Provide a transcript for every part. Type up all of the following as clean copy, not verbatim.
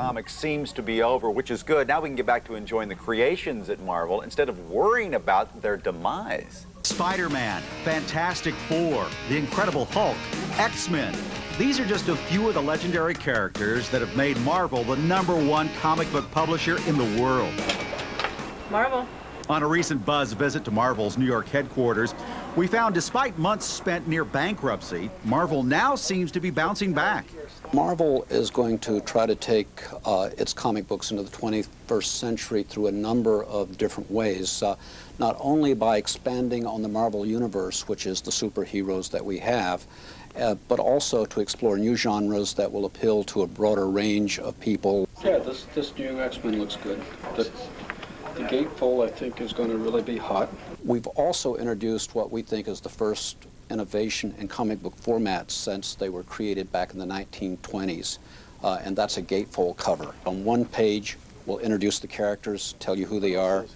comics seems to be over, which is good. Now we can get back to enjoying the creations at Marvel instead of worrying about their demise. Spider-Man, Fantastic Four, The Incredible Hulk, X-Men. These are just a few of the legendary characters that have made Marvel the #1 comic book publisher in the world. Marvel. On a recent Buzz visit to Marvel's New York headquarters, we found despite months spent near bankruptcy, Marvel now seems to be bouncing back. Marvel is going to try to take its comic books into the 21st century through a number of different ways, not only by expanding on the Marvel Universe, which is the superheroes that we have, but also to explore new genres that will appeal to a broader range of people. Yeah, this new X-Men looks good. The gatefold, I think, is going to really be hot. We've also introduced what we think is the first innovation in comic book formats since they were created back in the 1920s, and that's a gatefold cover. On one page, we'll introduce the characters, tell you who they are,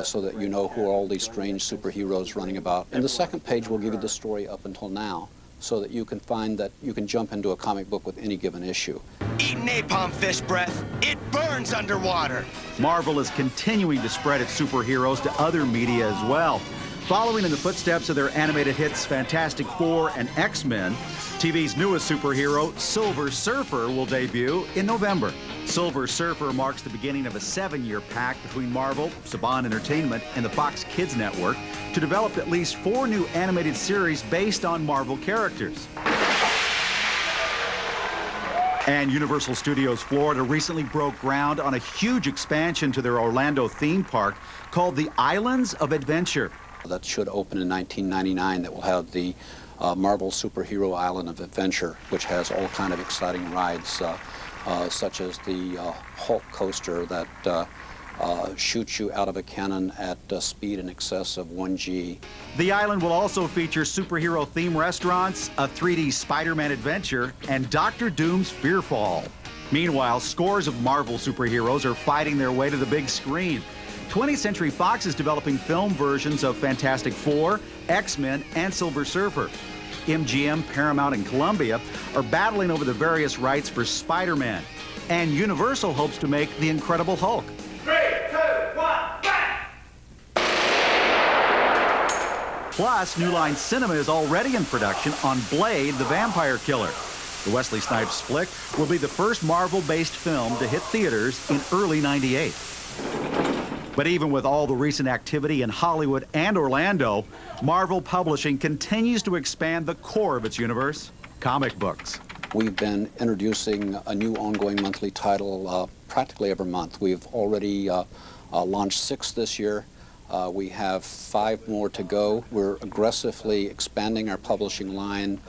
so that you know who are all these strange superheroes running about. And the second page will give you the story up until now, so that you can find that you can jump into a comic book with any given issue. Eat napalm fish breath. It burns underwater. Marvel is continuing to spread its superheroes to other media as well. Following in the footsteps of their animated hits Fantastic Four and X-Men, TV's newest superhero, Silver Surfer, will debut in November. Silver Surfer marks the beginning of a 7-year pact between Marvel, Saban Entertainment, and the Fox Kids Network to develop at least 4 new animated series based on Marvel characters. And Universal Studios Florida recently broke ground on a huge expansion to their Orlando theme park called the Islands of Adventure. That should open in 1999. That will have the Marvel Superhero Island of Adventure, which has all kind of exciting rides, such as the Hulk coaster that shoots you out of a cannon at speed in excess of 1G. The island will also feature superhero-themed restaurants, a 3D Spider-Man adventure, and Dr. Doom's Fearfall. Meanwhile, scores of Marvel superheroes are fighting their way to the big screen. 20th Century Fox is developing film versions of Fantastic Four, X-Men, and Silver Surfer. MGM, Paramount, and Columbia are battling over the various rights for Spider-Man. And Universal hopes to make The Incredible Hulk. 3, 2, 1, bang! Plus, New Line Cinema is already in production on Blade, the Vampire Killer. The Wesley Snipes flick will be the first Marvel-based film to hit theaters in early '98. But even with all the recent activity in Hollywood and Orlando, Marvel Publishing continues to expand the core of its universe, comic books. We've been introducing a new ongoing monthly title practically every month. We've already launched 6 this year. We have 5 more to go. We're aggressively expanding our publishing line,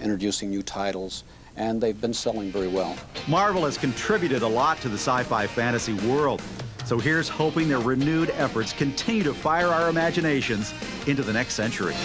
introducing new titles, and they've been selling very well. Marvel has contributed a lot to the sci-fi fantasy world. So here's hoping their renewed efforts continue to fire our imaginations into the next century.